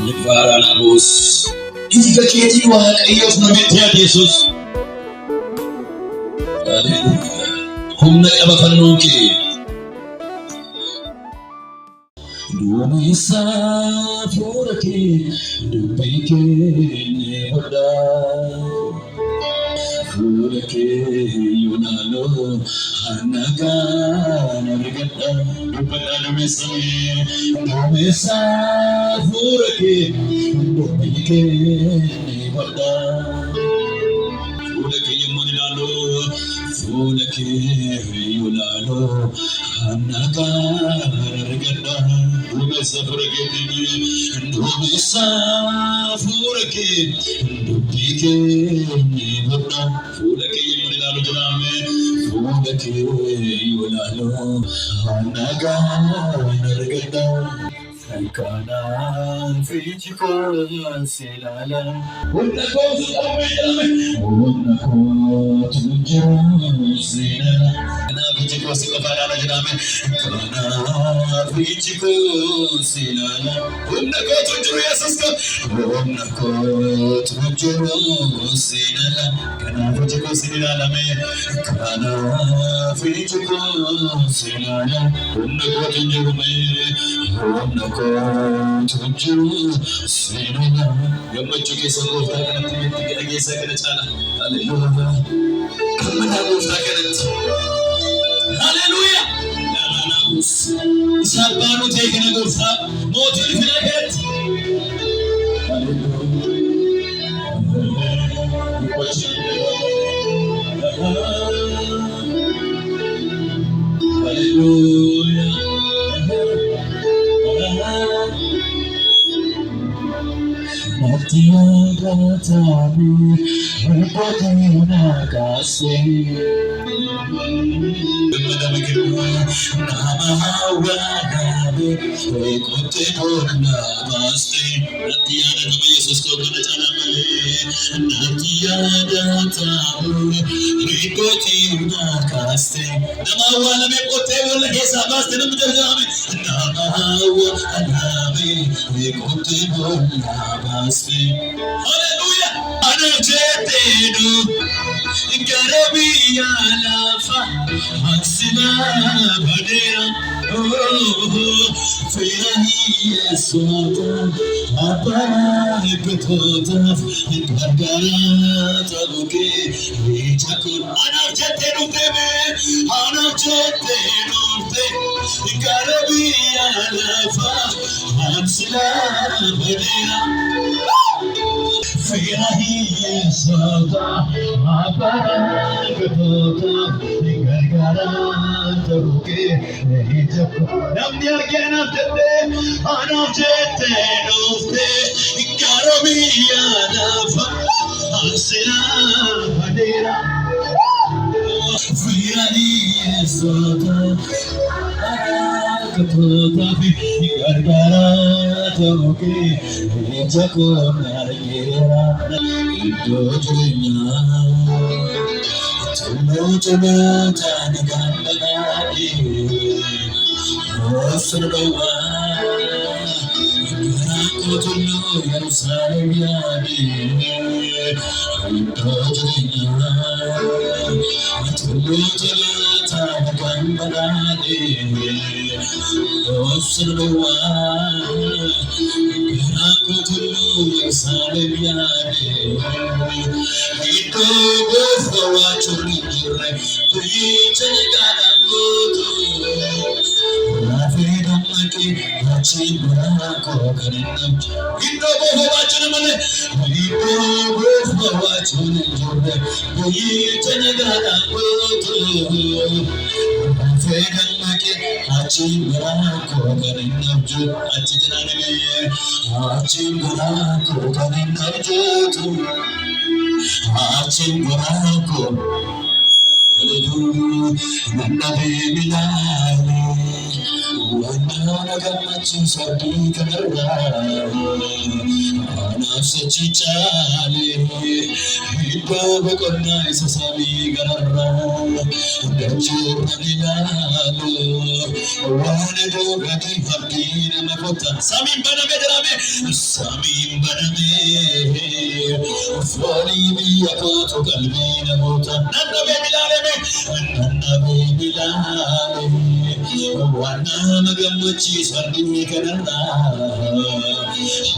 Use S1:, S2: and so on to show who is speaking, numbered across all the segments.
S1: Lifaranabos. Iti kaketi waaqayyoos namitti adeesus. Humna qaba fannoo kee. Duumessa fuula kee dubbii kee hodhaa. Fuula kee yoonaaloo hanagaan argadha. Dubbadhaa duumessa fuula kee dubbii kee hodhaa. Fuula kee yommuu ilaaluu fuula kee yoonaaloo hanagaan argadha. Duumessa fuula kee dubbii kee hodhaa. Fuula kee yommuu ilaaluu jiraame fuula kee yoonaaloo hanagaan argadha. Kanaan fiichi koo seelaala. Humna kootu jiru seelaala. Kanaaf fiichi koo si qofa ilaala jedhame. Kanaaf fiichi koo seelaala. Humna kootu jiru Yesuus koo. Humna kootu jiru seelaala. Kanaaf fiichi koo si ilaalame. Kanaaf fiichi koo seelaala. Humna kootu jiru mee. Humna kootu jiru seelaala. Gammachuu keessa gooftaa kanatti itti dhageessaa kana caala. Haleluuyaa. Gammadaa gooftaa kanatti. Haleluuyaa. Naanaanaabus. Isa abbaa nu ta'e kana gooftaa mootii ulfinaa kanatti. Haleluuyaa. Matiya gatami, rupatuna kasi. Nama kedua, nama awalnya, ikuti purna pasti. Matiya nama Yesus kau kena jalan balik. Matiya gatami, ikuti purna kasi. Nama awalnya ikuti purna kisah pasti nama terjadi. Nama awalnya ikuti purna pasti. Haleluya. Anak jatenu, Garabiya lafa, maksina badera. Firahi Yesuata, apa ikutota, gargara tabuke, bijakun. Anak jatenu teme, Garabiya lafa, maksina badera. Firahi Yesuata, apa ikutota, gargara tabuke, bijakun. Namni argina tete, anak jatenu te, Garabiya lafa, maksina badera. Firahi Yesuata, Katotapi gargara tabuke bijakun argera idojnya tumucuma tanagandagi osrawa Kotulu Yerusalem yadi idojnya tumucuma tanagandagi osrawa Kotulu Yerusalem yadi idojnya chulire bichagala goto Rafidamaki Chibra Kokarinam Indo Bovachunamane Indo Bovachunamane Bichagala goto Rafidamaki Chibra Kokarinam Achitraname Chibra Kokarinam Chibra Nabi Bilali, Wana Gamachin Sabi Kanara, Ana sochichale ido bokonna isasami gararra dachurra dilalo wane do gadi habdina makota samim baname drame samim baname fali bi yakoto kalbina mota nanda be bilale wana magamuchi sardi kananda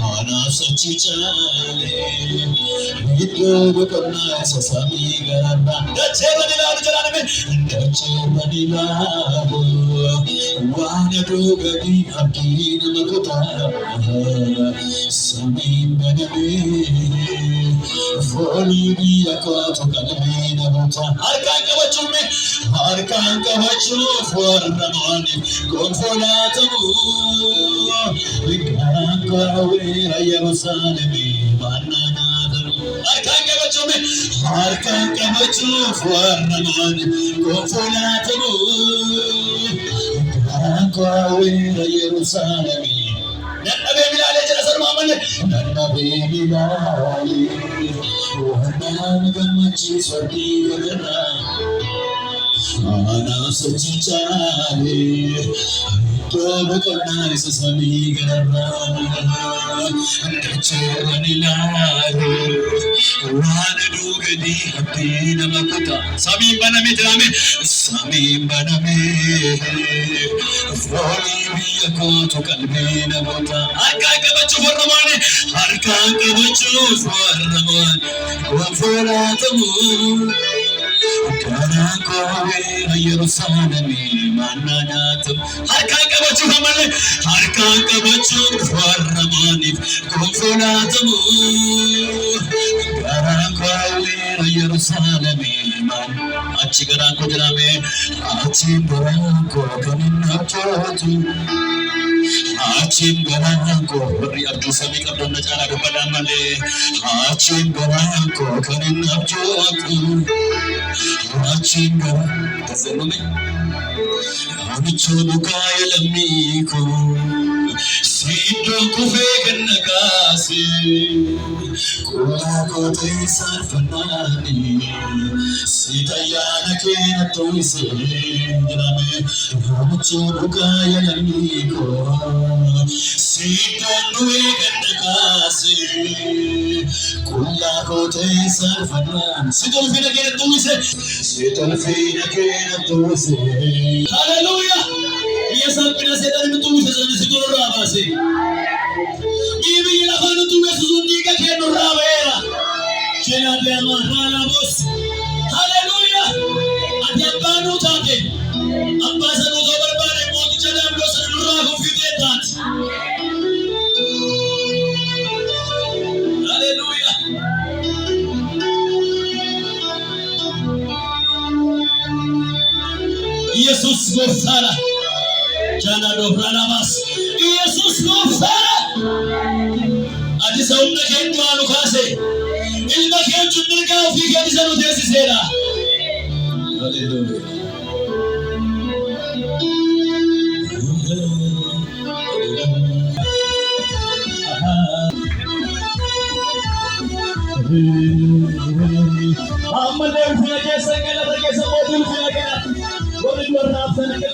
S1: hana sochichale ido bokonna isasami gararra dachurra dilalo wane do gadi habdina makota samim baname fali bi yakoto kalbina mota harkan kabachu warramani konfolatamu kawe Yerusalemi mananadaru harkan kabachu warramani konfolatamu kawe Yerusalemi Nabi Bilal jelasar mamane Nabi Bilal wana gamachi swati gana ana sochichale to bokonna isasami gararra dachurranilare wana dugadi habdina makota samim baname foli biyakoto kalbina mota harkan kabachu warramani konfolatamu kawe Yerusalemi mananatum harkan kabachu warramani konfolatamu kawe Yerusalemi man achi garanko janame achi garanko kaninnachotu achim garanko beri Abdul Samik Abdul Najara kepada male achim garanko kaninnachotu achim garanko tazenome amicho kaya lamiko sido kufe ganagasi kula kote sarfanani sitayana kena toise janame amicho kaya lamiko sido kufe ganagasi kula kote sarfanani sido fina kena toise hallelujah yes apna setan tu setan siguro rabase ibi la fanu tu mesundi ka keno rabera chena de amara boss hallelujah adabanu tate abasa no gobar bare moti chana boss nura ko fitetat hallelujah Jesus gofara jana dobrana mas Jesus gofara adi saumna kendu anu kase ilma kendu nirga fi kedisa no desi sera hallelujah amane ufuna kesa ngela kesa modul ufuna kena Gori warna afsana ke